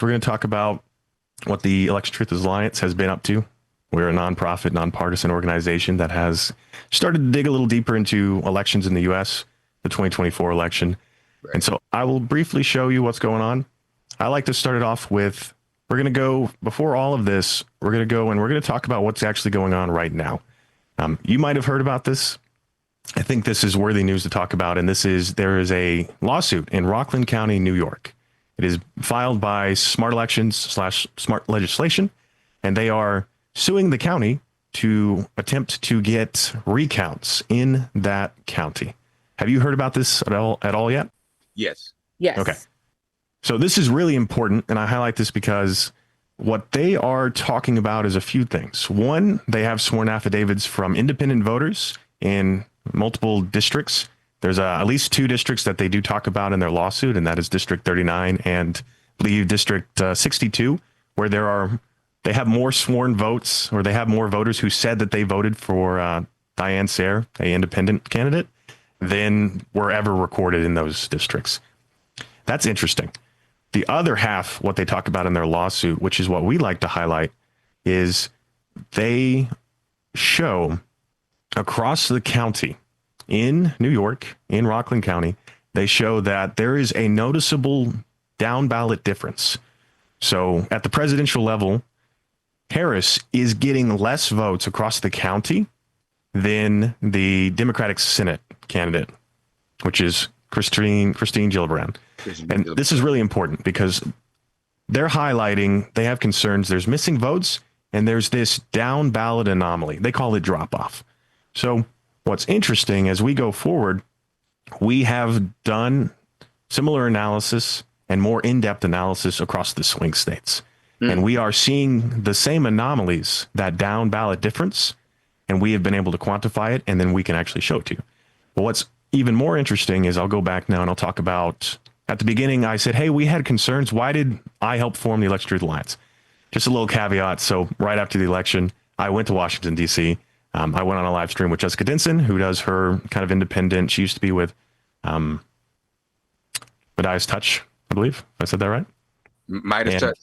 We're going to talk about what the Election Truth Alliance has been up to. We're a nonprofit, nonpartisan organization that has started to dig a little deeper into elections in the U.S., the 2024 election. Right. And so I will briefly show you what's going on. I like to start it off with, we're going to go, before all of this, we're going to go and we're going to talk about what's actually going on right now. You might have heard about this. I think this is worthy news to talk about. And there is a lawsuit in Rockland County, New York. It is filed by Smart Elections / Smart Legislation, and they are suing the county to attempt to get recounts in that county. Have you heard about this at all yet? Yes. Yes. Okay. So this is really important, and I highlight this because what they are talking about is a few things. One, they have sworn affidavits from independent voters in multiple districts. There's at least two districts that they do talk about in their lawsuit, and that is District 39 and I believe District 62, where they have more sworn votes, or they have more voters who said that they voted for Diane Sayre, an independent candidate, than were ever recorded in those districts. That's interesting. The other half, what they talk about in their lawsuit, which is what we like to highlight, is they show across the county in New York, in Rockland County, they show that there is a noticeable down ballot difference. So at the presidential level, Harris is getting less votes across the county than the Democratic Senate candidate, which is Christine Gillibrand. And this is really important because they're highlighting, they have concerns. There's missing votes and there's this down ballot anomaly. They call it drop off. So what's interesting as we go forward, we have done similar analysis and more in-depth analysis across the swing states. And we are seeing the same anomalies, that down ballot difference, and we have been able to quantify it, and then we can actually show it to you. But what's even more interesting is I'll go back now and I'll talk about, at the beginning, I said, hey, we had concerns. Why did I help form the Election Truth Alliance? Just a little caveat. So right after the election, I went to Washington, D.C., I went on a live stream with Jessica Denson, who does her kind of independent. She used to be with Midas Touch, I believe. I said that right? Midas Touch.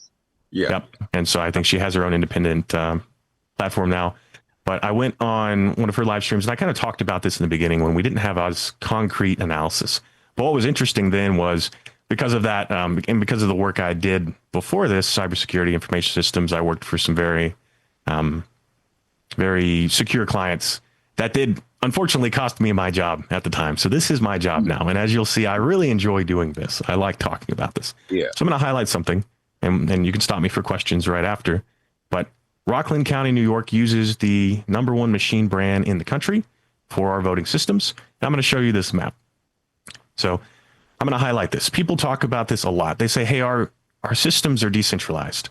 Yeah. Yep. And so I think she has her own independent platform now. But I went on one of her live streams and I kind of talked about this in the beginning when we didn't have as concrete analysis. But what was interesting then was because of that, and because of the work I did before this, cybersecurity information systems, I worked for some very secure clients that did unfortunately cost me my job at the time. So this is my job now. And as you'll see, I really enjoy doing this. I like talking about this. Yeah. So I'm going to highlight something and you can stop me for questions right after. But Rockland County, New York uses the #1 machine brand in the country for our voting systems. And I'm going to show you this map. So I'm going to highlight this. People talk about this a lot. They say, hey, our systems are decentralized.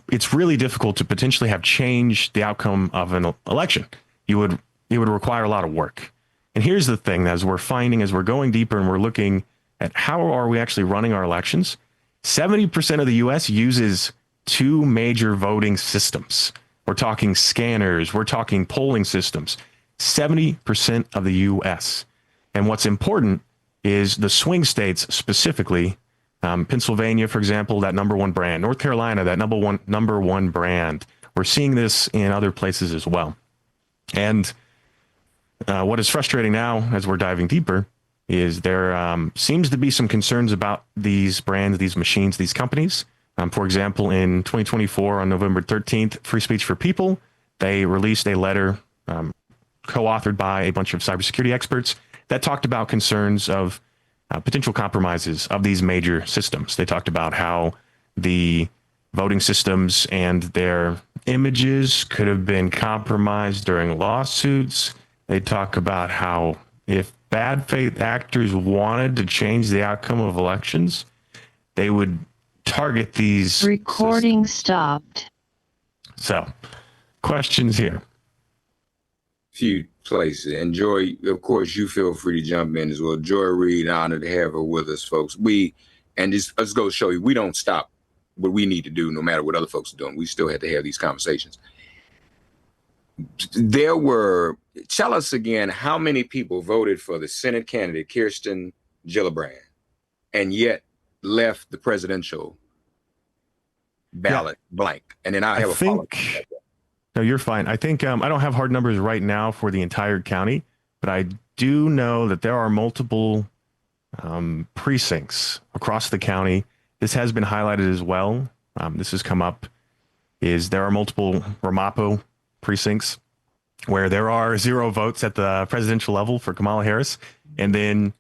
It's really difficult to potentially have changed the outcome of an election. It would require a lot of work. And here's the thing, as we're finding, as we're going deeper and we're looking at how are we actually running our elections, 70% of the U.S. uses two major voting systems. We're talking scanners, we're talking polling systems, 70% of the U.S. And what's important is the swing states specifically, Pennsylvania, for example, that #1 brand, North Carolina, that number one brand. We're seeing this in other places as well. And what is frustrating now as we're diving deeper is there seems to be some concerns about these brands, these machines, these companies. For example, in 2024, on November 13th, Free Speech for People, they released a letter co-authored by a bunch of cybersecurity experts that talked about concerns of potential compromises of these major systems. They talked about how the voting systems and their images could have been compromised during lawsuits. They talk about how if bad faith actors wanted to change the outcome of elections, they would target these recording systems. Stopped. So, questions here. Few places. And Joy, of course, you feel free to jump in as well. Joy Reid, honored to have her with us, folks. Let's go show you, we don't stop what we need to do no matter what other folks are doing. We still had to have these conversations. Tell us again, how many people voted for the Senate candidate, Kirsten Gillibrand, and yet left the presidential ballot blank. And then I I have a follow-up. think, no, you're fine. I think I don't have hard numbers right now for the entire county, but I do know that there are multiple precincts across the county. This has been highlighted as well. This has come up, is there are multiple Ramapo precincts where there are 0 votes at the presidential level for Kamala Harris. And then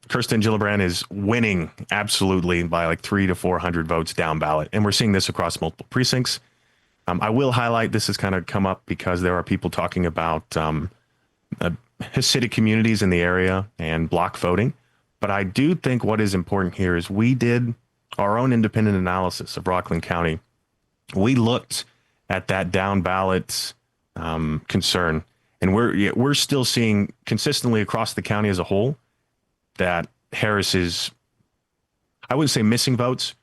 Kirsten Gillibrand is winning absolutely by like 300 to 400 votes down ballot. And we're seeing this across multiple precincts. I will highlight, this has kind of come up because there are people talking about Hasidic communities in the area and block voting. But I do think what is important here is we did our own independent analysis of Rockland County. We looked at that down ballot concern, and we're still seeing consistently across the county as a whole that Harris is, I wouldn't say missing votes,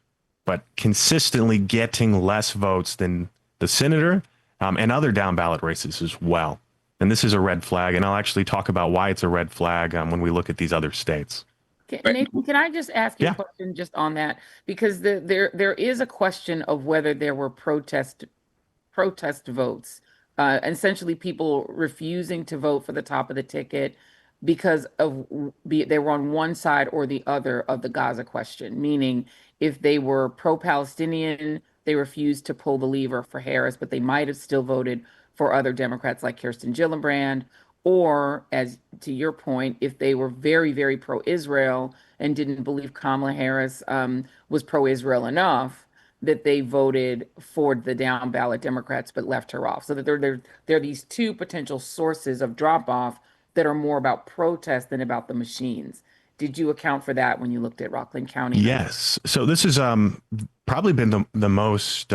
but consistently getting less votes than the senator and other down ballot races as well. And this is a red flag, and I'll actually talk about why it's a red flag when we look at these other states. Nathan, can I just ask you a question just on that? Because there is a question of whether there were protest votes, essentially people refusing to vote for the top of the ticket because of they were on one side or the other of the Gaza question, meaning if they were pro-Palestinian, they refused to pull the lever for Harris, but they might have still voted for other Democrats like Kirsten Gillibrand. Or, as to your point, if they were very, very pro-Israel and didn't believe Kamala Harris was pro-Israel enough, that they voted for the down ballot Democrats but left her off. So that there are these two potential sources of drop-off that are more about protest than about the machines. Did you account for that when you looked at Rockland County? Yes. So this has probably been the most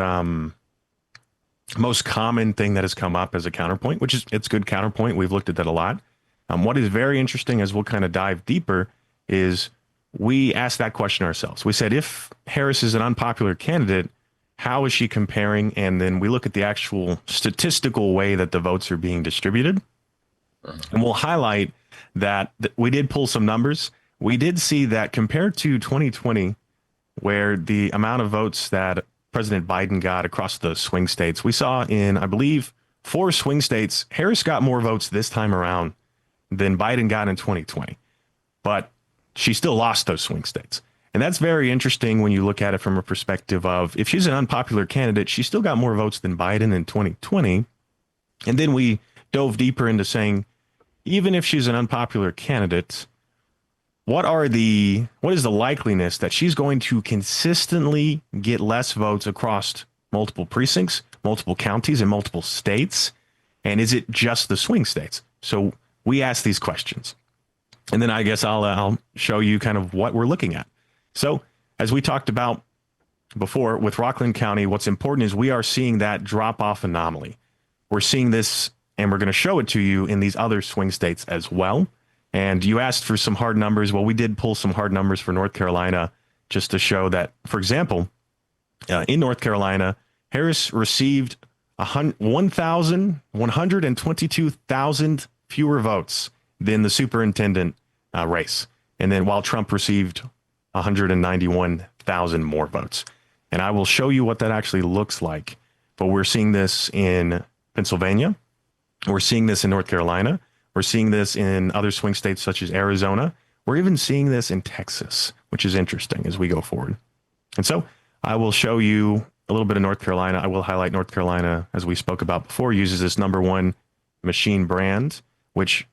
common thing that has come up as a counterpoint, which is it's good counterpoint. We've looked at that a lot. What is very interesting, as we'll kind of dive deeper, is we asked that question ourselves. We said, if Harris is an unpopular candidate, how is she comparing? And then we look at the actual statistical way that the votes are being distributed. And we'll highlight that we did pull some numbers. We did see that compared to 2020, where the amount of votes that President Biden got across the swing states, we saw in, I believe, 4 swing states, Harris got more votes this time around than Biden got in 2020. But she still lost those swing states. And that's very interesting when you look at it from a perspective of, if she's an unpopular candidate, she still got more votes than Biden in 2020. And then we dove deeper into saying, even if she's an unpopular candidate, what is the likeliness that she's going to consistently get less votes across multiple precincts, multiple counties, and multiple states? And is it just the swing states? So we asked these questions. And then I guess I'll show you kind of what we're looking at. So as we talked about before with Rockland County, what's important is we are seeing that drop-off anomaly. We're seeing this, and we're going to show it to you in these other swing states as well. And you asked for some hard numbers. Well, we did pull some hard numbers for North Carolina just to show that, for example, in North Carolina, Harris received 122,000 fewer votes than the superintendent race. And then while Trump received 191,000 more votes. And I will show you what that actually looks like. But we're seeing this in Pennsylvania. We're seeing this in North Carolina. We're seeing this in other swing states such as Arizona. We're even seeing this in Texas, which is interesting as we go forward. And so I will show you a little bit of North Carolina. I will highlight North Carolina, as we spoke about before, uses this #1 machine brand, which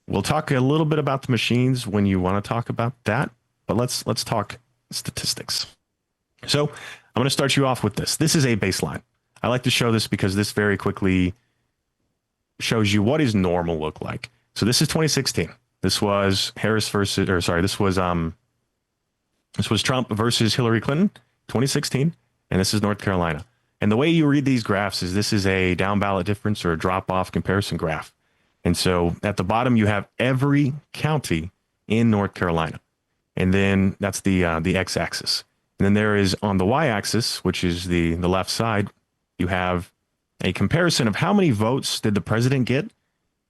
we'll talk a little bit about the machines when you want to talk about that. But let's talk statistics. So I'm going to start you off with this. This is a baseline. I like to show this because this very quickly shows you what does normal look like. So this is 2016. This was this was Trump versus Hillary Clinton, 2016, and this is North Carolina. And the way you read these graphs is this is a down ballot difference or a drop off comparison graph. And so at the bottom you have every county in North Carolina, and then that's the x-axis. And then there is on the y-axis, which is the left side, you have a comparison of how many votes did the president get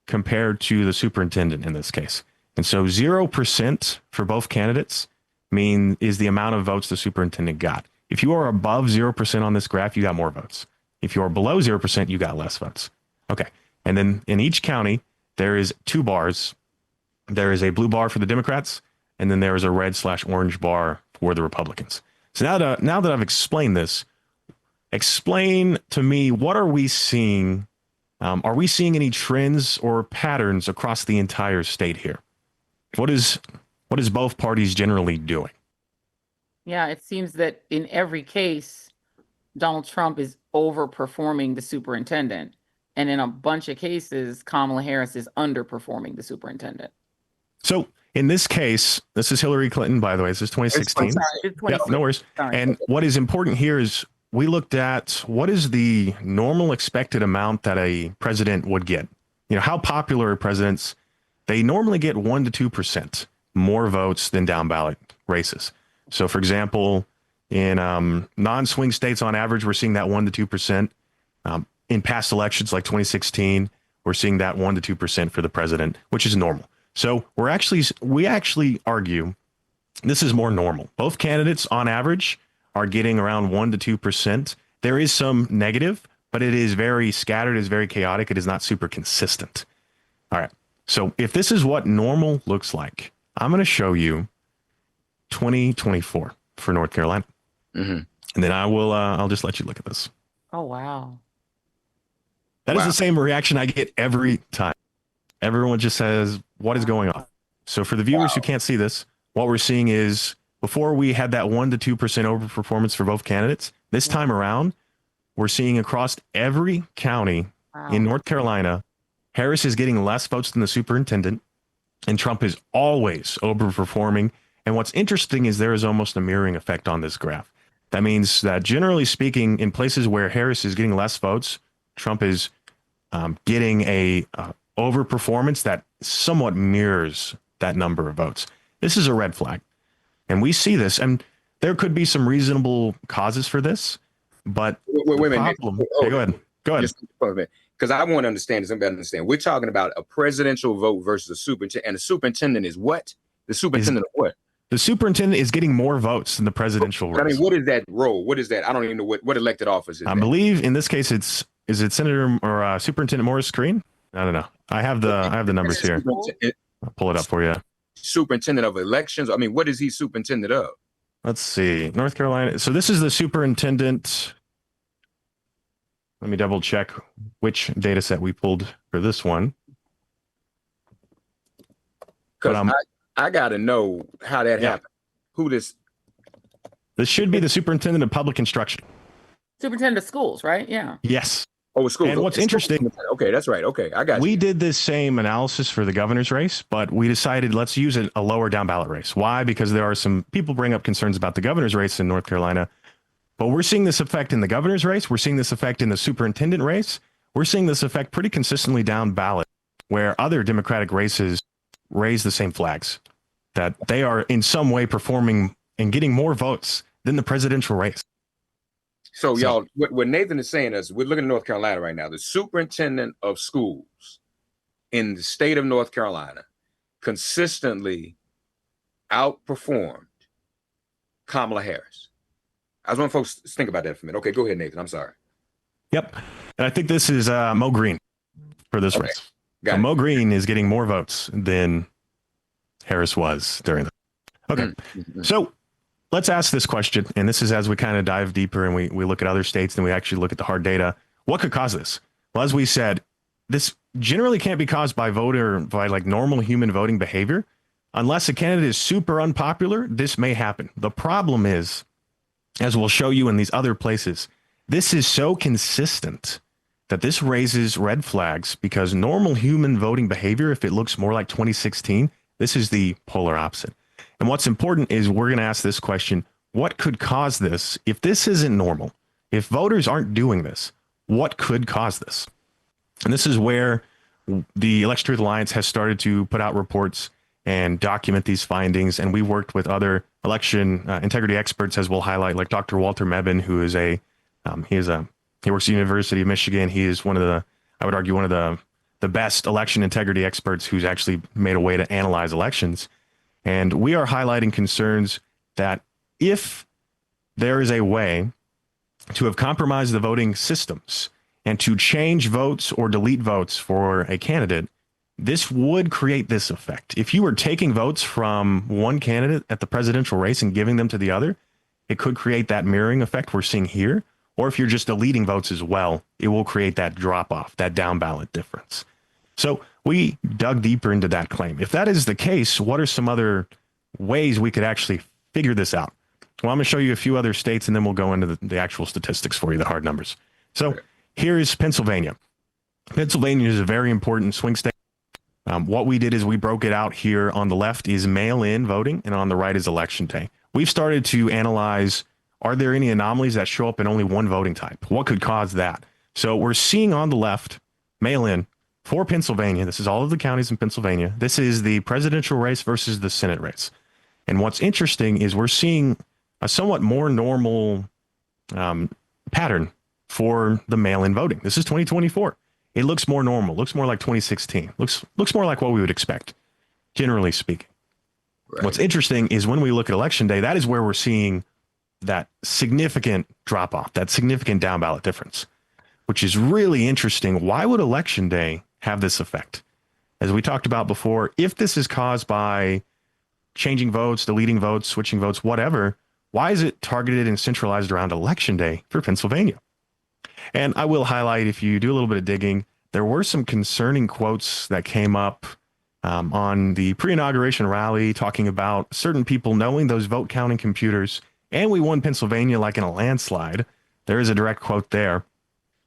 compared to the superintendent in this case. And so 0% for both candidates is the amount of votes the superintendent got. If you are above 0% on this graph, you got more votes. If you are below 0%, you got less votes. Okay. And then in each county, there is 2 bars. There is a blue bar for the Democrats, and then there is a red/orange bar for the Republicans. So now that I've explained this, explain to me, what are we seeing? Are we seeing any trends or patterns across the entire state here? What is both parties generally doing? Yeah, it seems that in every case, Donald Trump is overperforming the superintendent. And in a bunch of cases, Kamala Harris is underperforming the superintendent. So in this case, this is Hillary Clinton, by the way. This is 2016. Sorry, it's 2016. Yep, no worries. Sorry. And what is important here is we looked at what is the normal expected amount that a president would get. You know, how popular are presidents? They normally get 1% to 2% more votes than down ballot races. So, for example, in non-swing states, on average, we're seeing that 1% to 2%. In past elections like 2016, we're seeing that 1% to 2% for the president, which is normal. So we actually argue this is more normal. Both candidates, on average, are getting around 1% to 2%. There is some negative, but it is very scattered. It is very chaotic. It is not super consistent. All right. So if this is what normal looks like, I'm going to show you 2024 for North Carolina. Mm-hmm. And then I'll just let you look at this. Oh, wow. That is the same reaction I get every time. Everyone just says, what is going on? So for the viewers who can't see this, what we're seeing is before we had that 1% to 2% overperformance for both candidates, this time around, we're seeing across every county in North Carolina, Harris is getting less votes than the superintendent, and Trump is always overperforming. And what's interesting is there is almost a mirroring effect on this graph. That means that generally speaking, in places where Harris is getting less votes, Trump is getting a overperformance that somewhat mirrors that number of votes. This is a red flag. And we see this, and there could be some reasonable causes for this, but wait a minute. Hey, go ahead. Because I want to understand this. I'm better understand. We're talking about a presidential vote versus a superintendent, and the superintendent is what? The superintendent of what? The superintendent is getting more votes than the presidential race. I mean, what is that role? What is that? I don't even know what elected office is. I believe in this case is it Senator or Superintendent Morris Green? I don't know. I have the numbers here. I'll pull it up for you. Superintendent of elections. I mean, what is he superintendent of? Let's see. North Carolina. So this is the superintendent. Let me double check which data set we pulled for this one. Because I got to know how that happened. Who this? This should be the superintendent of public instruction. Superintendent of schools, right? Yeah. Yes. Oh, school. And what's interesting? Okay, that's right. Okay, I got you. We did this same analysis for the governor's race, but we decided let's use a lower down ballot race. Why? Because there are some people bring up concerns about the governor's race in North Carolina, but we're seeing this effect in the governor's race. We're seeing this effect in the superintendent race. We're seeing this effect pretty consistently down ballot, where other Democratic races raise the same flags, that they are in some way performing and getting more votes than the presidential race. So y'all, what Nathan is saying is, we're looking at North Carolina right now. The superintendent of schools in the state of North Carolina consistently outperformed Kamala Harris. I just want folks to think about that for a minute. Okay, go ahead, Nathan. I'm sorry. Yep. And I think this is Mo Green for this race. So Mo Green is getting more votes than Harris was during the. Okay. Mm-hmm. So let's ask this question. And this is as we kind of dive deeper and we look at other states and we actually look at the hard data. What could cause this? Well, as we said, this generally can't be caused by like normal human voting behavior. Unless a candidate is super unpopular, this may happen. The problem is, as we'll show you in these other places, this is so consistent that this raises red flags, because normal human voting behavior, if it looks more like 2016, this is the polar opposite. And what's important is we're going to ask this question: what could cause this? If this isn't normal, if voters aren't doing this, what could cause this? And this is where the Election Truth Alliance has started to put out reports and document these findings. And we worked with other election integrity experts, as we'll highlight, like Dr. Walter Mebane, who is he works at the University of Michigan. He is one of the, I would argue, one of the best election integrity experts who's actually made a way to analyze elections. And we are highlighting concerns that if there is a way to have compromised the voting systems and to change votes or delete votes for a candidate, this would create this effect. If you were taking votes from one candidate at the presidential race and giving them to the other, it could create that mirroring effect we're seeing here. Or if you're just deleting votes as well, it will create that drop off, that down ballot difference. So we dug deeper into that claim. If that is the case, what are some other ways we could actually figure this out? Well, I'm going to show you a few other states, and then we'll go into the actual statistics for you, the hard numbers. So here is Pennsylvania. Pennsylvania is a very important swing state. What we did is we broke it out here. On the left is mail-in voting, and on the right is election day. We've started to analyze, are there any anomalies that show up in only one voting type? What could cause that? So we're seeing on the left, mail-in for Pennsylvania. This is all of the counties in Pennsylvania. This is the presidential race versus the Senate race. And what's interesting is we're seeing a somewhat more normal pattern for the mail-in voting. This is 2024. It looks more normal, looks more like 2016, looks more like what we would expect, generally speaking. Right. What's interesting is when we look at election day, that is where we're seeing that significant drop off, that significant down ballot difference, which is really interesting. Why would election day have this effect? As we talked about before, if this is caused by changing votes, deleting votes, switching votes, whatever, why is it targeted and centralized around election day for Pennsylvania? And I will highlight, if you do a little bit of digging, there were some concerning quotes that came up on the pre-inauguration rally talking about certain people knowing those vote counting computers, and we won Pennsylvania like in a landslide. There is a direct quote there.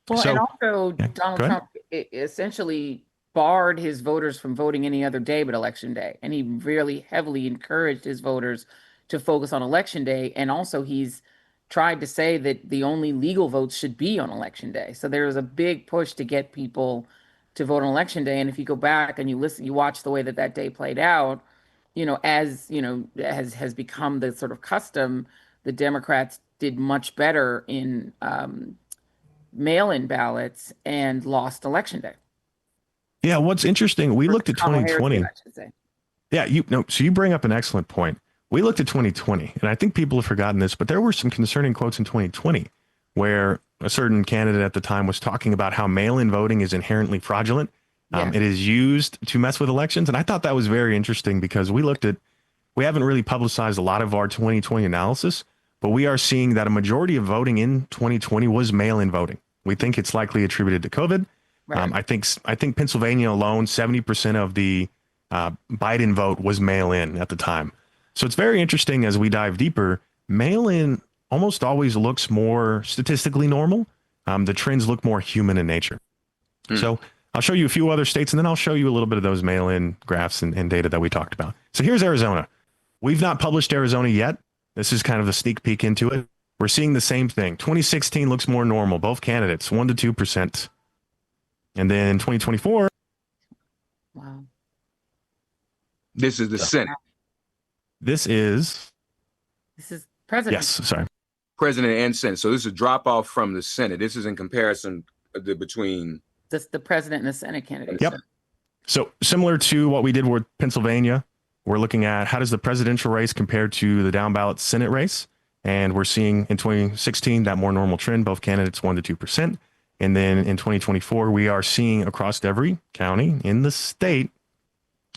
Well, and also Donald Trump essentially barred his voters from voting any other day but election day. And he really heavily encouraged his voters to focus on election day. And also he's tried to say that the only legal votes should be on election day. So there was a big push to get people to vote on election day. And if you go back and you watch the way that day played out, as has become the sort of custom, the Democrats did much better in mail-in ballots and lost election day. Yeah, what's interesting, we looked at 2020. So you bring up an excellent point. We looked at 2020, and I think people have forgotten this, but there were some concerning quotes in 2020 where a certain candidate at the time was talking about how mail-in voting is inherently fraudulent. It is used to mess with elections. And I thought that was very interesting because we haven't really publicized a lot of our 2020 analysis, but we are seeing that a majority of voting in 2020 was mail-in voting. We think it's likely attributed to COVID. Right. I think Pennsylvania alone, 70% of the Biden vote was mail-in at the time. So it's very interesting as we dive deeper. Mail-in almost always looks more statistically normal. The trends look more human in nature. So I'll show you a few other states, and then I'll show you a little bit of those mail-in graphs and data that we talked about. So here's Arizona. We've not published Arizona yet. This is kind of a sneak peek into it. We're seeing the same thing. 2016 looks more normal. Both candidates, 1% to 2%. And then in 2024. Wow. This is the Senate. This is president. Yes, sorry. President and Senate. So this is a drop off from the Senate. This is in comparison between the president and the Senate candidate. Yep. So similar to what we did with Pennsylvania, we're looking at how does the presidential race compare to the down ballot Senate race? And we're seeing in 2016 that more normal trend, both candidates 1% to 2%. And then in 2024, we are seeing across every county in the state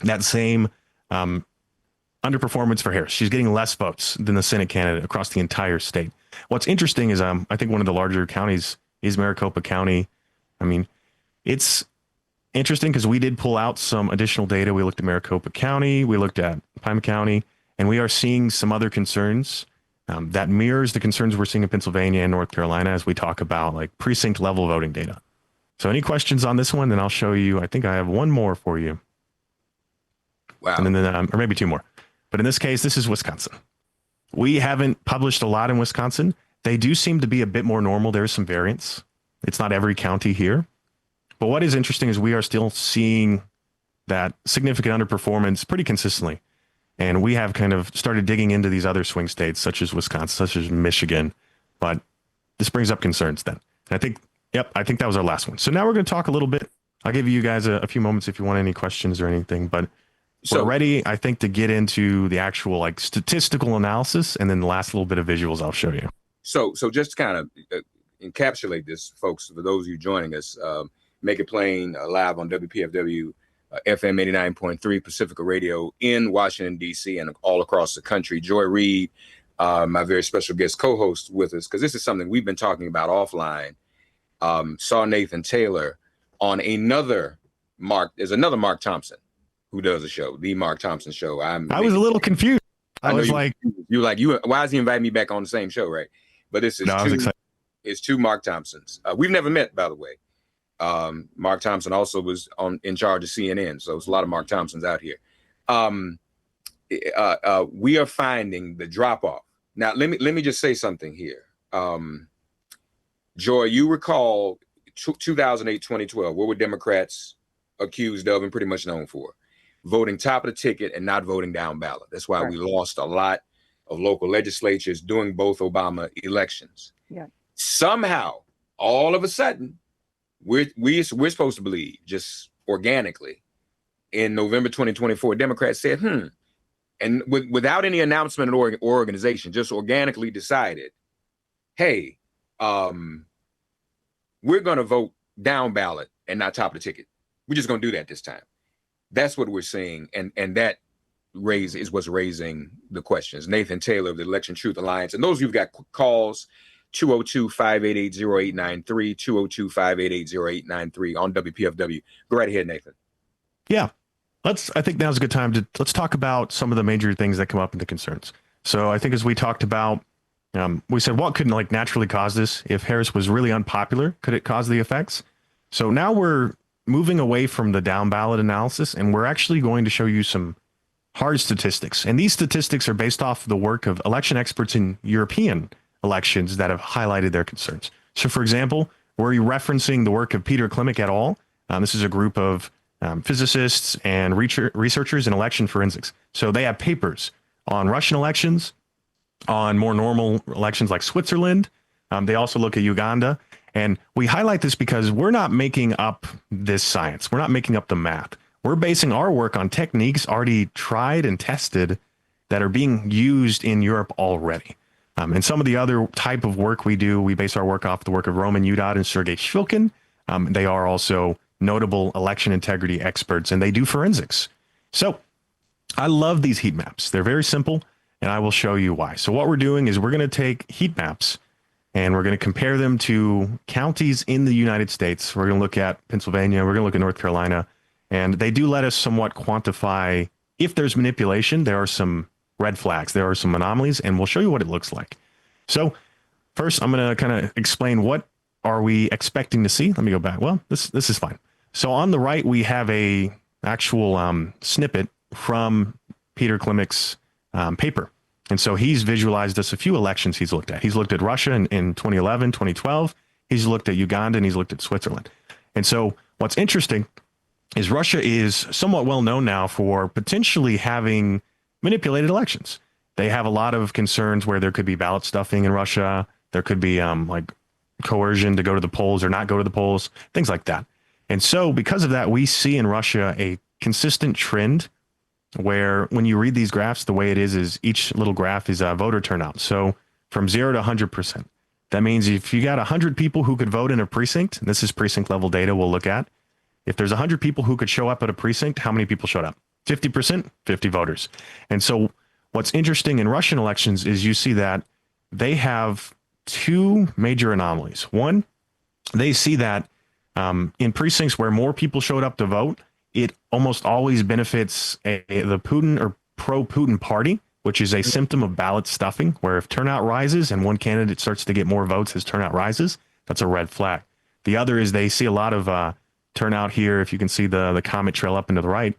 that same underperformance for Harris. She's getting less votes than the Senate candidate across the entire state. What's interesting is I think one of the larger counties is Maricopa County. I mean, it's interesting because we did pull out some additional data. We looked at Maricopa County, we looked at Pima County, and we are seeing some other concerns that mirrors the concerns we're seeing in Pennsylvania and North Carolina as we talk about like precinct level voting data. So any questions on this one? Then I'll show you. I think I have one more for you. Wow. And then or maybe two more. But in this case, this is Wisconsin. We haven't published a lot in Wisconsin. They do seem to be a bit more normal. There's some variance. It's not every county here. But what is interesting is we are still seeing that significant underperformance pretty consistently. And we have kind of started digging into these other swing states, such as Wisconsin, such as Michigan. But this brings up concerns then. And I think that was our last one. So now we're going to talk a little bit. I'll give you guys a few moments if you want any questions or anything. But we're ready, I think, to get into the actual like statistical analysis. And then the last little bit of visuals I'll show you. So just to kind of encapsulate this, folks, for those of you joining us, Make It Plain live on WPFW FM 89.3 Pacifica Radio in Washington, D.C. and all across the country. Joy Reid, my very special guest co-host with us, because this is something we've been talking about offline, saw Nathan Taylor on another Mark. There's another Mark Thompson who does a show, the Mark Thompson Show. I was a little confused. I was like, why is he inviting me back on the same show, right? But this is it's two Mark Thompsons. We've never met, by the way. Mark Thompson also was in charge of CNN, so it's a lot of Mark Thompsons out here. We are finding the drop off. Now, let me just say something here. Joy, you recall 2008, 2012, what were Democrats accused of and pretty much known for? Voting top of the ticket and not voting down ballot. That's why we lost a lot of local legislatures during both Obama elections. Yeah. Somehow, all of a sudden, we're supposed to believe, just organically, in November 2024, Democrats said, and without any announcement or organization, just organically decided, hey, we're going to vote down ballot and not top of the ticket. We're just going to do that this time. That's what we're seeing, and that is what's raising the questions. Nathan Taylor of the Election Truth Alliance, and those of you who've got calls, 202-588-0893, 202-588-0893 on WPFW. Go right ahead, Nathan. Yeah, I think now's a good time let's talk about some of the major things that come up in the concerns. So I think as we talked about, we said what could naturally cause this? If Harris was really unpopular, could it cause the effects? So now we're moving away from the down ballot analysis, and we're actually going to show you some hard statistics. And these statistics are based off the work of election experts in European elections that have highlighted their concerns. So, for example, we're referencing the work of Peter Klimek et al. This is a group of physicists and researchers in election forensics. So they have papers on Russian elections, on more normal elections like Switzerland. They also look at Uganda. And we highlight this because we're not making up this science. We're not making up the math. We're basing our work on techniques already tried and tested that are being used in Europe already. And some of the other type of work we do, we base our work off the work of Roman Udot and Sergei Shvilkin. They are also notable election integrity experts, and they do forensics. So I love these heat maps. They're very simple, and I will show you why. So what we're doing is we're going to take heat maps, and we're going to compare them to counties in the United States. We're going to look at Pennsylvania. We're going to look at North Carolina. And they do let us somewhat quantify if there's manipulation. There are some red flags. There are some anomalies, and we'll show you what it looks like. So first, I'm going to kind of explain what are we expecting to see. Let me go back. Well, this is fine. So on the right, we have a actual snippet from Peter Klimek's paper. And so he's visualized us a few elections he's looked at. He's looked at Russia in 2011, 2012. He's looked at Uganda, and he's looked at Switzerland. And so what's interesting is Russia is somewhat well known now for potentially having manipulated elections. They have a lot of concerns where there could be ballot stuffing in Russia. There could be like coercion to go to the polls or not go to the polls, things like that. And so because of that, we see in Russia a consistent trend where when you read these graphs, the way it is each little graph is voter turnout. So from 0 to 100%. That means if you got 100 people who could vote in a precinct, and this is precinct level data we'll look at, if there's 100 people who could show up at a precinct, how many people showed up? 50%, 50 voters. And so what's interesting in Russian elections is you see that they have two major anomalies. One, they see that in precincts where more people showed up to vote, it almost always benefits the Putin or pro-Putin party, which is a symptom of ballot stuffing, where if turnout rises and one candidate starts to get more votes as turnout rises, that's a red flag. The other is they see a lot of turnout here. If you can see the comet trail up and to the right,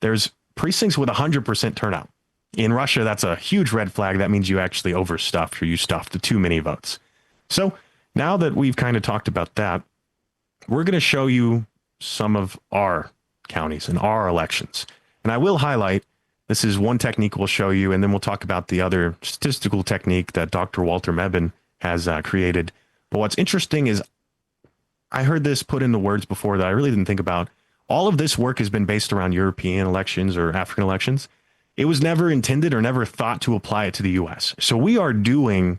there's precincts with 100% turnout. In Russia, that's a huge red flag. That means you actually overstuffed or you stuffed too many votes. So now that we've kind of talked about that, we're going to show you some of our counties and our elections. And I will highlight, this is one technique we'll show you, and then we'll talk about the other statistical technique that Dr. Walter Mebane has created. But what's interesting is I heard this put into words before that I really didn't think about. All of this work has been based around European elections or African elections. It was never intended or never thought to apply it to the U.S. So we are doing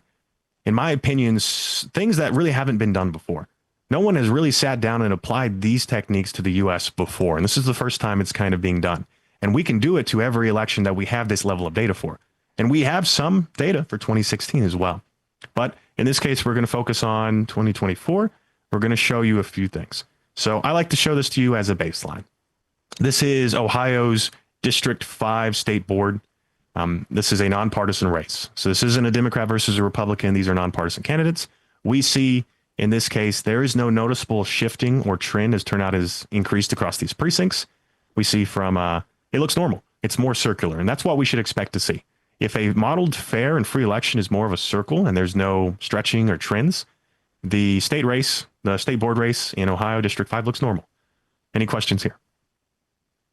in my opinion, things that really haven't been done before. No one has really sat down and applied these techniques to the US before. And this is the first time it's kind of being done. And we can do it to every election that we have this level of data for. And we have some data for 2016 as well. But in this case, we're going to focus on 2024. We're going to show you a few things. So I like to show this to you as a baseline. This is Ohio's District 5 State Board. This is a nonpartisan race. So this isn't a Democrat versus a Republican. These are nonpartisan candidates. We see in this case, there is no noticeable shifting or trend as turnout has increased across these precincts. We see from, it looks normal. It's more circular, and that's what we should expect to see. If a modeled fair and free election is more of a circle and there's no stretching or trends, the state race, the state board race in Ohio District 5 looks normal. Any questions here?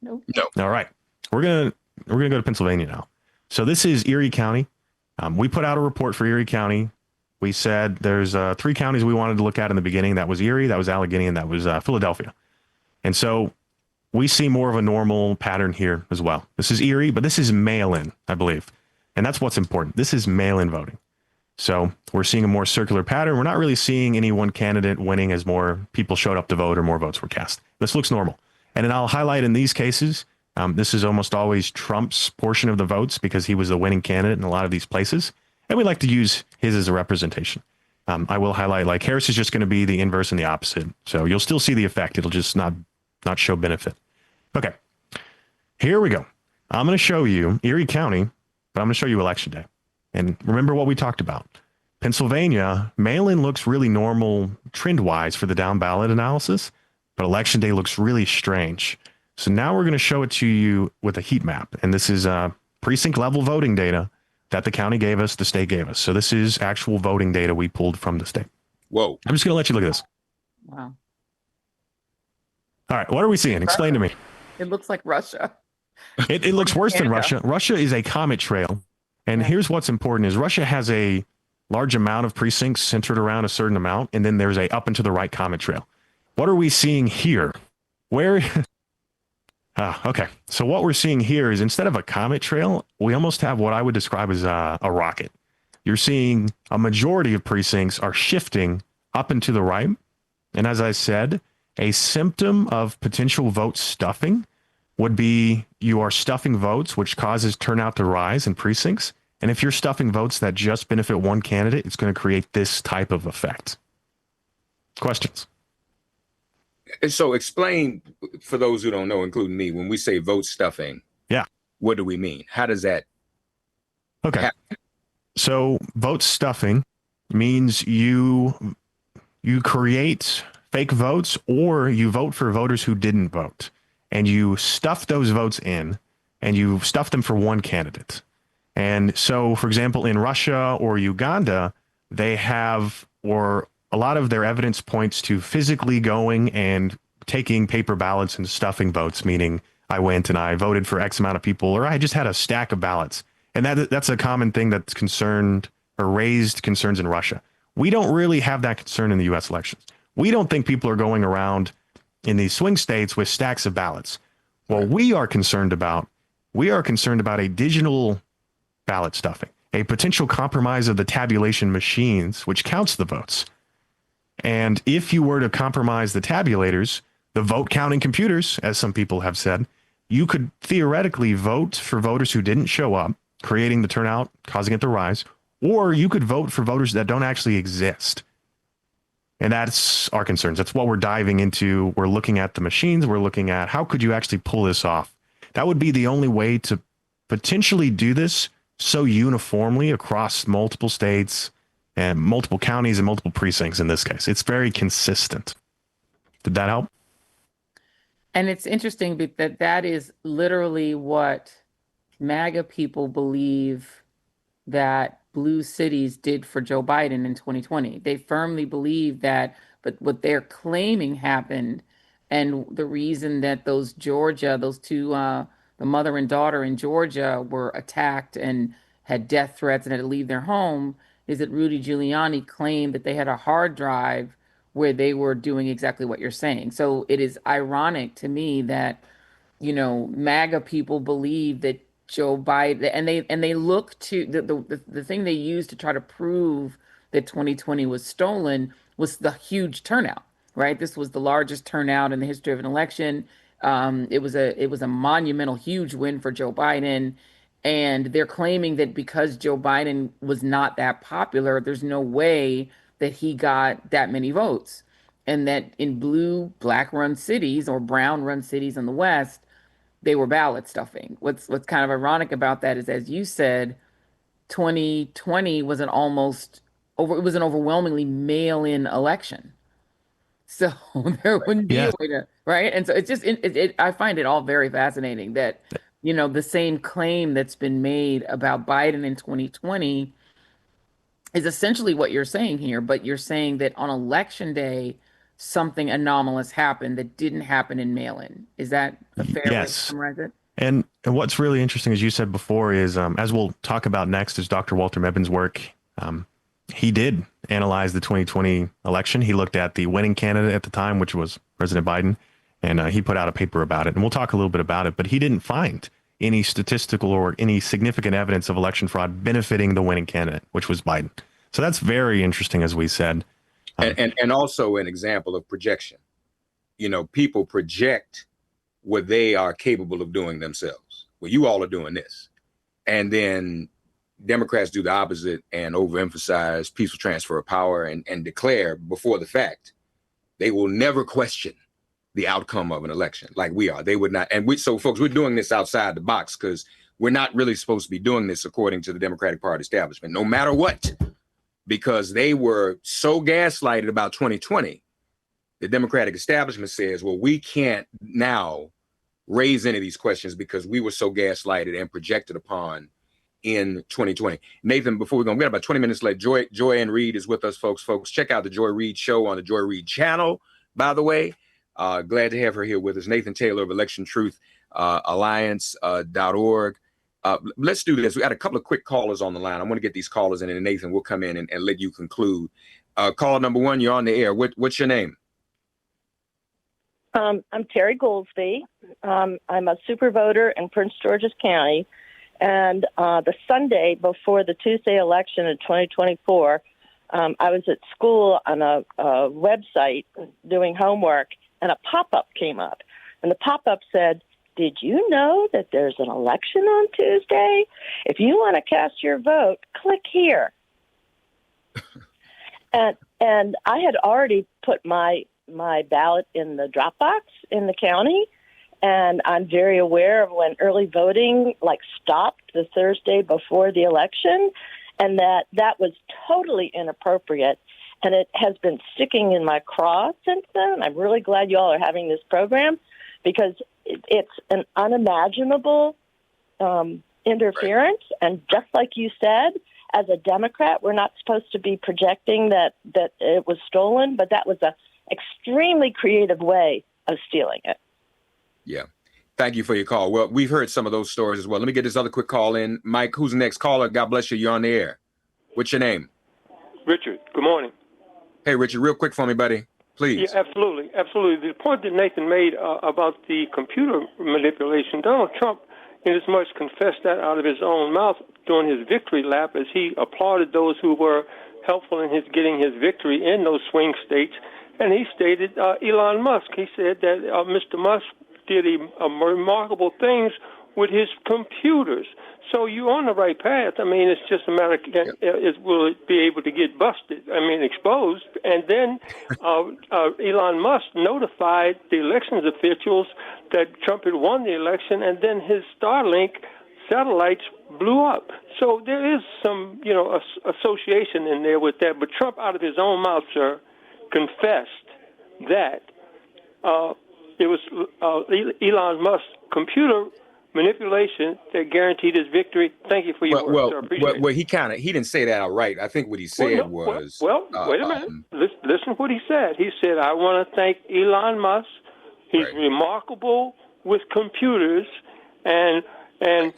Nope. No. All right. We're gonna go to Pennsylvania now. So this is Erie County. We put out a report for Erie County. We said there's 3 counties we wanted to look at in the beginning. That was Erie, that was Allegheny, and that was Philadelphia. And so we see more of a normal pattern here as well. This is Erie, but this is mail-in, I believe. And that's what's important. This is mail-in voting. So we're seeing a more circular pattern. We're not really seeing any one candidate winning as more people showed up to vote or more votes were cast. This looks normal. And then I'll highlight in these cases, this is almost always Trump's portion of the votes because he was the winning candidate in a lot of these places. And we like to use his as a representation. I will highlight like Harris is just going to be the inverse and the opposite. So you'll still see the effect. It'll just not show benefit. Okay, here we go. I'm going to show you Erie County, but I'm going to show you election day. And remember what we talked about. Pennsylvania, mail-in looks really normal trend-wise for the down ballot analysis, but election day looks really strange. So now we're going to show it to you with a heat map. And this is precinct level voting data that the county gave us, the state gave us. So this is actual voting data we pulled from the state. Whoa. I'm just going to let you look at this. Wow. All right, what are we seeing? Explain to me. It looks like Russia. It looks worse than Canada. Russia. Russia is a comet trail. And Yeah. here's what's important is Russia has a large amount of precincts centered around a certain amount. And then there's a up and to the right comet trail. What are we seeing here? Where? Okay. So what we're seeing here is instead of a comet trail, we almost have what I would describe as a rocket. You're seeing a majority of precincts are shifting up and to the right. And as I said, a symptom of potential vote stuffing would be you are stuffing votes, which causes turnout to rise in precincts. And if you're stuffing votes that just benefit one candidate, it's going to create this type of effect. Questions? And so explain for those who don't know, including me, when we say vote stuffing. Yeah. What do we mean? How does that? Okay. So vote stuffing means you create fake votes or you vote for voters who didn't vote and you stuff those votes in and you stuff them for one candidate. And so, for example, in Russia or Uganda, they have, or a lot of their evidence points to physically going and taking paper ballots and stuffing votes, meaning I went and I voted for X amount of people, or I just had a stack of ballots. And that's a common thing that's concerned or raised concerns in Russia. We don't really have that concern in the U.S. elections. We don't think people are going around in these swing states with stacks of ballots. What we are concerned about a digital ballot stuffing, a potential compromise of the tabulation machines, which counts the votes. And if you were to compromise the tabulators, the vote counting computers, as some people have said, you could theoretically vote for voters who didn't show up, creating the turnout, causing it to rise, or you could vote for voters that don't actually exist. And that's our concerns. That's what we're diving into. We're looking at the machines. We're looking at how could you actually pull this off? That would be the only way to potentially do this so uniformly across multiple states and multiple counties and multiple precincts in this case. It's very consistent. Did that help? And it's interesting that is literally what MAGA people believe that blue cities did for Joe Biden in 2020. They firmly believe that, but what they're claiming happened, and the reason that those two, the mother and daughter in Georgia were attacked and had death threats and had to leave their home, is that Rudy Giuliani claimed that they had a hard drive where they were doing exactly what you're saying. So it is ironic to me that, MAGA people believe that Joe Biden, and they look to the thing they use to try to prove that 2020 was stolen was the huge turnout, right? This was the largest turnout in the history of an election. It was a monumental, huge win for Joe Biden. And they're claiming that because Joe Biden was not that popular, there's no way that he got that many votes. And that in black run cities or brown run cities in the West, they were ballot stuffing. What's kind of ironic about that is, as you said, 2020 was it was an overwhelmingly mail-in election. So there wouldn't be Yeah. a way to, right? And so it's just, I find it all very fascinating that, the same claim that's been made about Biden in 2020 is essentially what you're saying here, but you're saying that on election day, something anomalous happened that didn't happen in mail-in. Is that a fair way to Yes. summarize it? And what's really interesting, as you said before, is as we'll talk about next, is Dr. Walter Mebben's work. He did analyze the 2020 election. He looked at the winning candidate at the time, which was President Biden, and he put out a paper about it. And we'll talk a little bit about it, but he didn't find any statistical or any significant evidence of election fraud benefiting the winning candidate, which was Biden. So that's very interesting, as we said. And also an example of projection. People project what they are capable of doing themselves. Well, you all are doing this. And then Democrats do the opposite and overemphasize peaceful transfer of power and declare before the fact they will never question the outcome of an election like we are. They would not. And so folks, we're doing this outside the box because we're not really supposed to be doing this according to the Democratic Party establishment, no matter what, because they were so gaslighted about 2020. The Democratic establishment says, well, we can't now raise any of these questions because we were so gaslighted and projected upon in 2020. Nathan, before we go, we got about 20 minutes left. Joy-Ann Reid is with us, folks. Check out the Joy Reid Show on the Joy Reid channel, by the way. Glad to have her here with us. Nathan Taylor of Election Truth Alliance.org. Let's do this. We got a couple of quick callers on the line. I want to get these callers in, and Nathan will come in and let you conclude. Caller number one, you're on the air. What's your name? I'm Terry Goldsby. I'm a super voter in Prince George's County. And the Sunday before the Tuesday election in 2024, I was at school on a website doing homework, and a pop-up came up. And the pop-up said, did you know that there's an election on Tuesday? If you want to cast your vote, click here. And I had already put my ballot in the drop box in the county, and I'm very aware of when early voting stopped the Thursday before the election, and that was totally inappropriate, and it has been sticking in my craw since then. I'm really glad you all are having this program because it's an unimaginable interference, and just like you said, as a Democrat, we're not supposed to be projecting that it was stolen, but that was a extremely creative way of stealing it. Yeah. Thank you for your call. Well, we've heard some of those stories as well. Let me get this other quick call in. Mike, who's the next caller? God bless you. You're on the air. What's your name? Richard, good morning. Hey, Richard, real quick for me, buddy, please. Yeah, absolutely. Absolutely. The point that Nathan made about the computer manipulation, Donald Trump, in as much confessed that out of his own mouth during his victory lap as he applauded those who were helpful in his getting his victory in those swing states. And he stated Elon Musk. He said that Mr. Musk did remarkable things with his computers. So you're on the right path. I mean, it's just a matter of will it be able to get busted? I mean, exposed. And then Elon Musk notified the elections officials that Trump had won the election, and then his Starlink satellites blew up. So there is some, association in there with that. But Trump, out of his own mouth, sir, confessed that it was Elon Musk's computer manipulation that guaranteed his victory. Thank you for your work, sir. Appreciate it. Well, he didn't say that outright. I think what he said was... wait a minute. Listen what he said. He said, I want to thank Elon Musk. He's remarkable with computers, and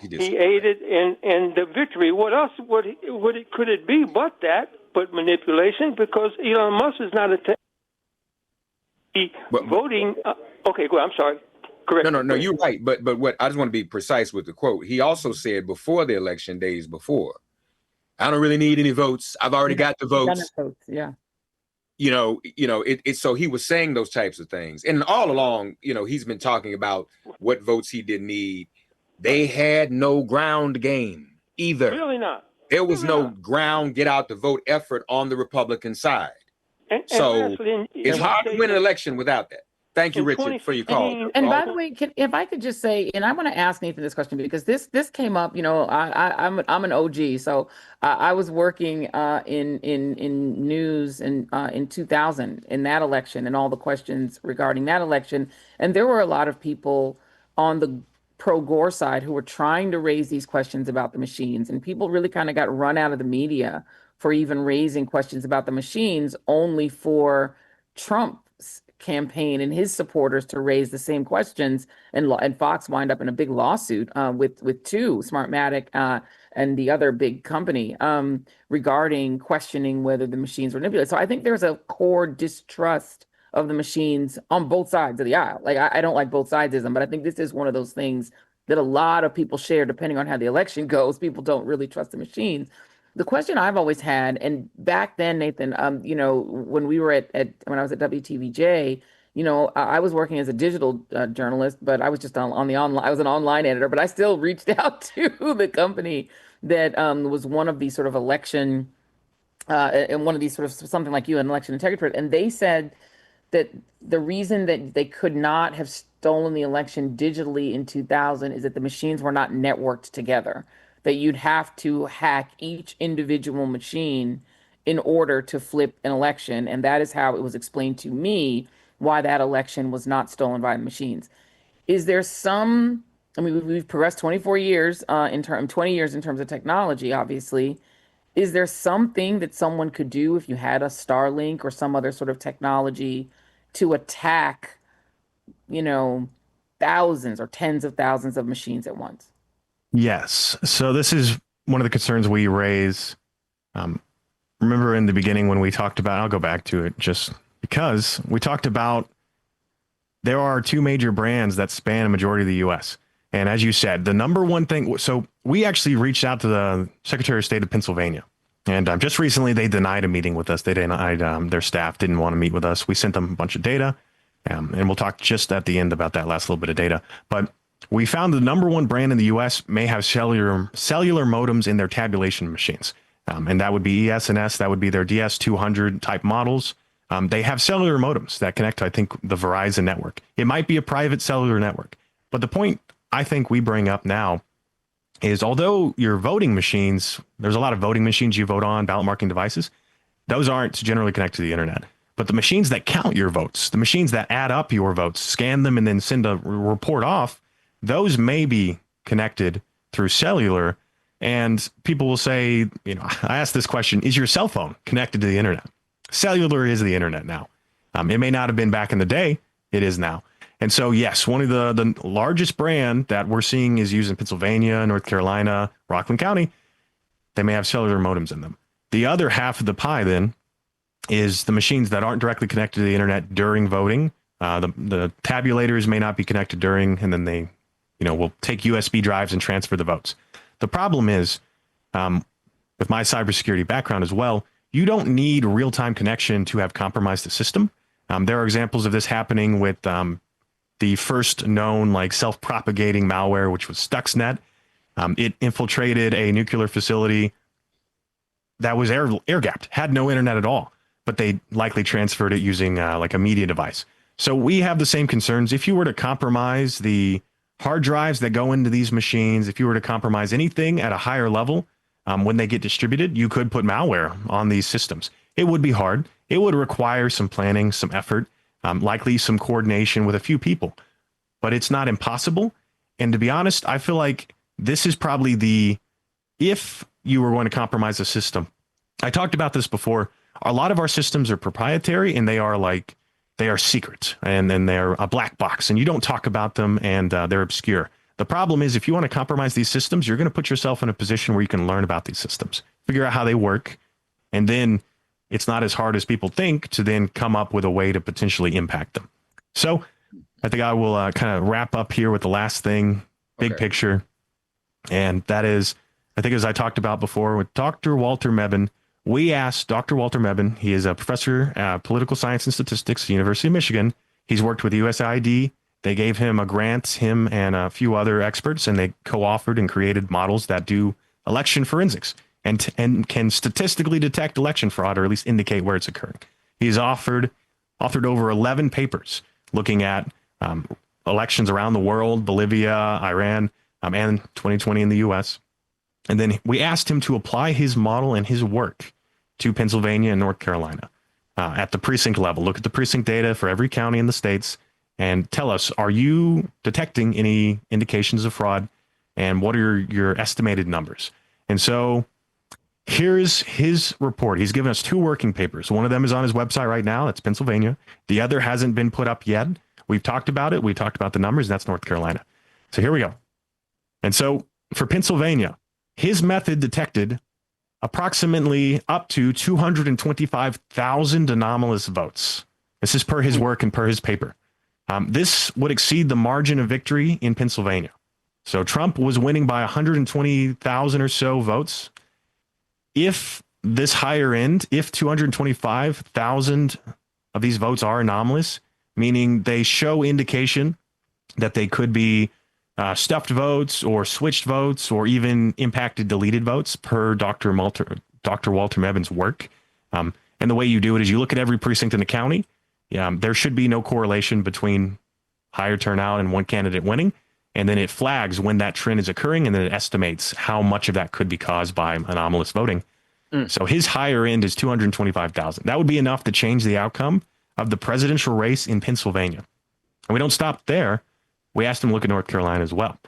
he aided in the victory. What else could it be but manipulation? Because Elon Musk is not voting. Okay, go ahead. I'm sorry. Correct. No, you're right. But what I just want to be precise with the quote. He also said before the election, days before, I don't really need any votes. I've already got the Done votes. it, folks. Yeah. So he was saying those types of things. And all along, he's been talking about what votes he didn't need. They had no ground game either. Really not. There was no ground get out the vote effort on the Republican side. And So lastly, it's hard to win an election without that. Thank you, In Richard, for your call. 2015 And by the way, if I could just say, and I want to ask Nathan this question because this came up. I'm an OG, so I was working in news and in 2000 in that election and all the questions regarding that election, and there were a lot of people on the pro Gore side who were trying to raise these questions about the machines, and people really kind of got run out of the media for even raising questions about the machines, only for Trump's campaign and his supporters to raise the same questions, and Fox wind up in a big lawsuit with two, Smartmatic and the other big company, regarding questioning whether the machines were manipulated. So I think there's a core distrust of the machines on both sides of the aisle. Like I don't like both sides of them, but I think this is one of those things that a lot of people share. Depending on how the election goes, people don't really trust the machines. The question I've always had, and back then, Nathan, when we were when I was at WTVJ, I was working as a digital journalist, but I was just on the online. I was an online editor, but I still reached out to the company that was one of these sort of election, and one of these sort of something like you, an election integrity, and they said that the reason that they could not have stolen the election digitally in 2000 is that the machines were not networked together, that you'd have to hack each individual machine in order to flip an election. And that is how it was explained to me why that election was not stolen by the machines. Is there we've progressed 24 years 20 years in terms of technology, obviously. Is there something that someone could do if you had a Starlink or some other sort of technology to attack, thousands or tens of thousands of machines at once? Yes. So this is one of the concerns we raise. Remember in the beginning when we talked about, I'll go back to it just because we talked about there are two major brands that span a majority of the U.S. And as you said, the number one thing, so we actually reached out to the Secretary of State of Pennsylvania. And just recently, they denied a meeting with us. They denied, their staff didn't want to meet with us. We sent them a bunch of data, and we'll talk just at the end about that last little bit of data. But we found the number one brand in the U.S. may have cellular modems in their tabulation machines. And that would be ES&S. That would be their DS200 type models. They have cellular modems that connect to, I think, the Verizon network. It might be a private cellular network. But the point I think we bring up now is although your voting machines, there's a lot of voting machines you vote on, ballot marking devices, those aren't generally connected to the internet. But the machines that count your votes, the machines that add up your votes, scan them, and then send a report off, those may be connected through cellular. And people will say, I asked this question, is your cell phone connected to the internet? Cellular is the internet now. It may not have been back in the day. It is now. And so, yes, one of the largest brand that we're seeing is used in Pennsylvania, North Carolina, Rockland County. They may have cellular modems in them. The other half of the pie then is the machines that aren't directly connected to the internet during voting. The tabulators may not be connected during, and then they, will take USB drives and transfer the votes. The problem is, with my cybersecurity background as well, you don't need real-time connection to have compromised the system. There are examples of this happening with the first known self-propagating malware, which was Stuxnet. It infiltrated a nuclear facility that was air-gapped, had no internet at all, but they likely transferred it using a media device. So we have the same concerns. If you were to compromise the hard drives that go into these machines, if you were to compromise anything at a higher level, when they get distributed, you could put malware on these systems. It would be hard. It would require some planning, some effort, likely some coordination with a few people, but it's not impossible. And to be honest, I feel like this is probably if you were going to compromise a system, I talked about this before, a lot of our systems are proprietary and they are secret and then they're a black box and you don't talk about them and they're obscure. The problem is if you want to compromise these systems, you're going to put yourself in a position where you can learn about these systems, figure out how they work, and then it's not as hard as people think to then come up with a way to potentially impact them. So I think I will kind of wrap up here with the last thing, big picture. And that is, I think as I talked about before with Dr. Walter Mebane, we asked Dr. Walter Mebane, he is a professor at political science and statistics at the University of Michigan. He's worked with USAID. They gave him a grant, him and a few other experts, and they co-authored and created models that do election forensics and can statistically detect election fraud, or at least indicate where it's occurring. He's authored over 11 papers looking at elections around the world, Bolivia, Iran, and 2020 in the U.S. And then we asked him to apply his model and his work to Pennsylvania and North Carolina at the precinct level. Look at the precinct data for every county in the states and tell us, are you detecting any indications of fraud? And what are your estimated numbers? And so here's his report. He's given us 2 working papers. One of them is on his website right now. That's Pennsylvania. The other hasn't been put up yet. We've talked about it. We talked about the numbers. And that's North Carolina. So here we go. And so for Pennsylvania, his method detected approximately up to 225,000 anomalous votes. This is per his work and per his paper. This would exceed the margin of victory in Pennsylvania. So Trump was winning by 120,000 or so votes. If this higher end, if 225,000 of these votes are anomalous, meaning they show indication that they could be stuffed votes or switched votes or even impacted deleted votes per Dr. Walter Mebane's work. And the way you do it is you look at every precinct in the county. There should be no correlation between higher turnout and one candidate winning. And then it flags when that trend is occurring, and then it estimates how much of that could be caused by anomalous voting. So his higher end is 225,000. That would be enough to change the outcome of the presidential race in Pennsylvania. And we don't stop there. We asked him to look at North Carolina as well.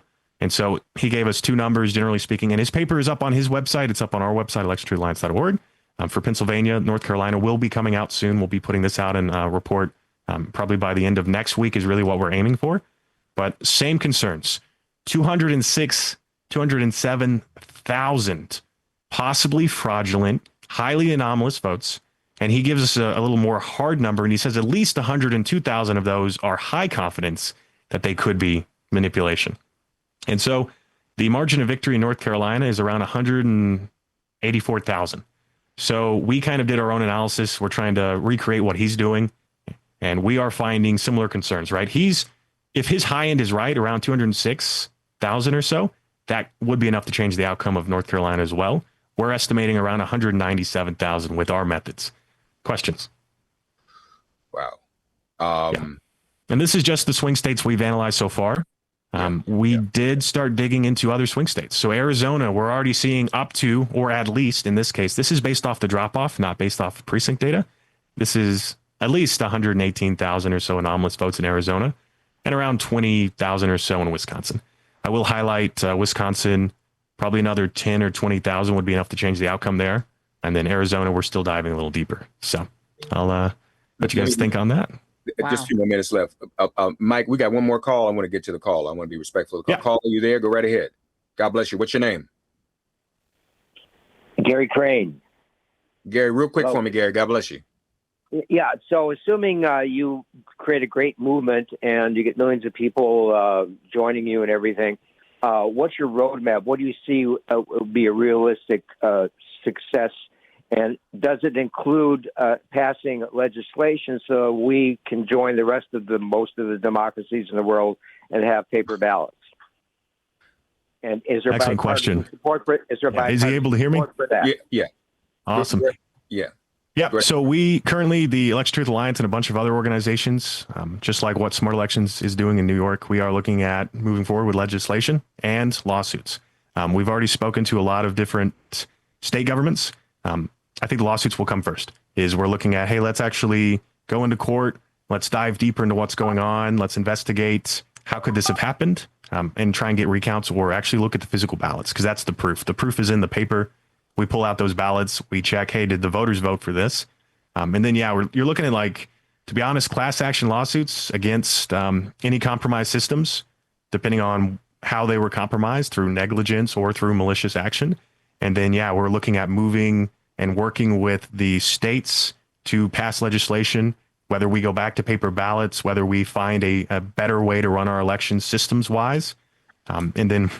And so he gave us 2 numbers, generally speaking, and his paper is up on his website. It's up on our website, electiontruthealliance.org. For Pennsylvania, North Carolina will be coming out soon. We'll be putting this out in a report probably by the end of next week is really what we're aiming for. But same concerns, 207,000 possibly fraudulent, highly anomalous votes. And he gives us a little more hard number, and he says at least 102,000 of those are high confidence that they could be manipulation. And so the margin of victory in North Carolina is around 184,000. So we kind of did our own analysis. We're trying to recreate what he's doing, and we are finding similar concerns, right? If his high end is right, around 206,000 or so, that would be enough to change the outcome of North Carolina as well. We're estimating around 197,000 with our methods. Questions? Wow. And this is just the swing states we've analyzed so far. We did start digging into other swing states. So Arizona, we're already seeing up to, or at least in this case, this is based off the drop-off, not based off precinct data. This is at least 118,000 or so anomalous votes in Arizona, and around 20,000 or so in Wisconsin. I will highlight Wisconsin, probably another 10 or 20,000 would be enough to change the outcome there. And then Arizona, we're still diving a little deeper. So I'll let you guys think on that. Wow. Just a few more minutes left. Mike, we got one more call. I want to get to the call. I want to be respectful of the call. Are you there? Go right ahead. God bless you. What's your name? Gary Crane. Gary, real quick for me, Gary. God bless you. Yeah. So assuming you create a great movement and you get millions of people joining you and everything, what's your roadmap? What do you see would be a realistic success? And does it include passing legislation so we can join the rest of most of the democracies in the world and have paper ballots? And is there excellent question? Support for, is he able to hear me? For that? Yeah. Awesome. Yeah. Yeah. So we currently, the Election Truth Alliance and a bunch of other organizations, just like what Smart Elections is doing in New York, we are looking at moving forward with legislation and lawsuits. We've already spoken to a lot of different state governments. I think the lawsuits will come first. We're looking at, hey, let's actually go into court. Let's dive deeper into what's going on. Let's investigate how could this have happened, and try and get recounts, or actually look at the physical ballots, because that's the proof. The proof is in the paper. We pull out those ballots. We check, hey, did the voters vote for this? And then, you're looking at, like, to be honest, class action lawsuits against any compromised systems, depending on how they were compromised through negligence or through malicious action. And then, we're looking at moving and working with the states to pass legislation, whether we go back to paper ballots, whether we find a better way to run our elections systems wise. And then,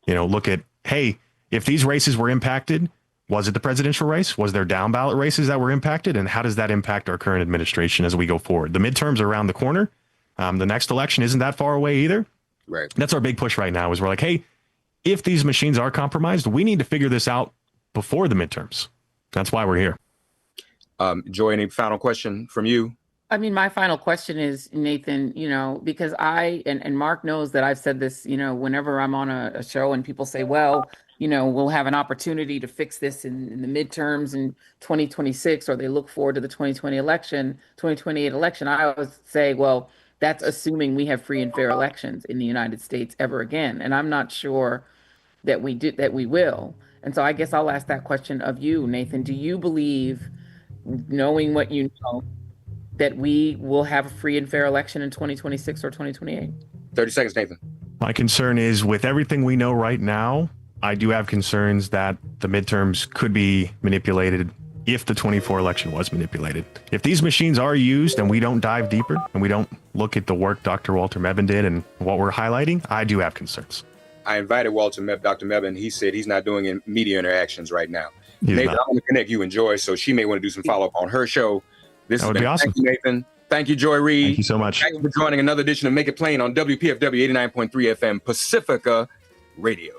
look at, hey, If these races were impacted, was it the presidential race? Was there down ballot races that were impacted? And how does that impact our current administration as we go forward? The midterms are around the corner. The next election isn't that far away either. Right. That's our big push right now is we're like, hey, if these machines are compromised, we need to figure this out before the midterms. That's why we're here. Joy, any final question from you? I mean, my final question is, Nathan, because and Mark knows that I've said this, whenever I'm on a show and people say, well, we'll have an opportunity to fix this in the midterms in 2026, or they look forward to the 2028 election. I always say, well, that's assuming we have free and fair elections in the United States ever again. And I'm not sure that we will. And so I guess I'll ask that question of you, Nathan. Do you believe, knowing what you know, that we will have a free and fair election in 2026 or 2028? 30 seconds, Nathan. My concern is with everything we know right now, I do have concerns that the midterms could be manipulated if the 24 election was manipulated. If these machines are used and we don't dive deeper and we don't look at the work Dr. Walter Mebane did and what we're highlighting, I do have concerns. I invited Dr. Mebane. He said he's not doing media interactions right now. He's Nathan, not. I want to connect you and Joy, so she may want to do some follow-up on her show. That would be awesome. Thank you, Nathan. Thank you, Joy Reid. Thank you so much. Thank you for joining another edition of Make It Plain on WPFW 89.3 FM Pacifica Radio.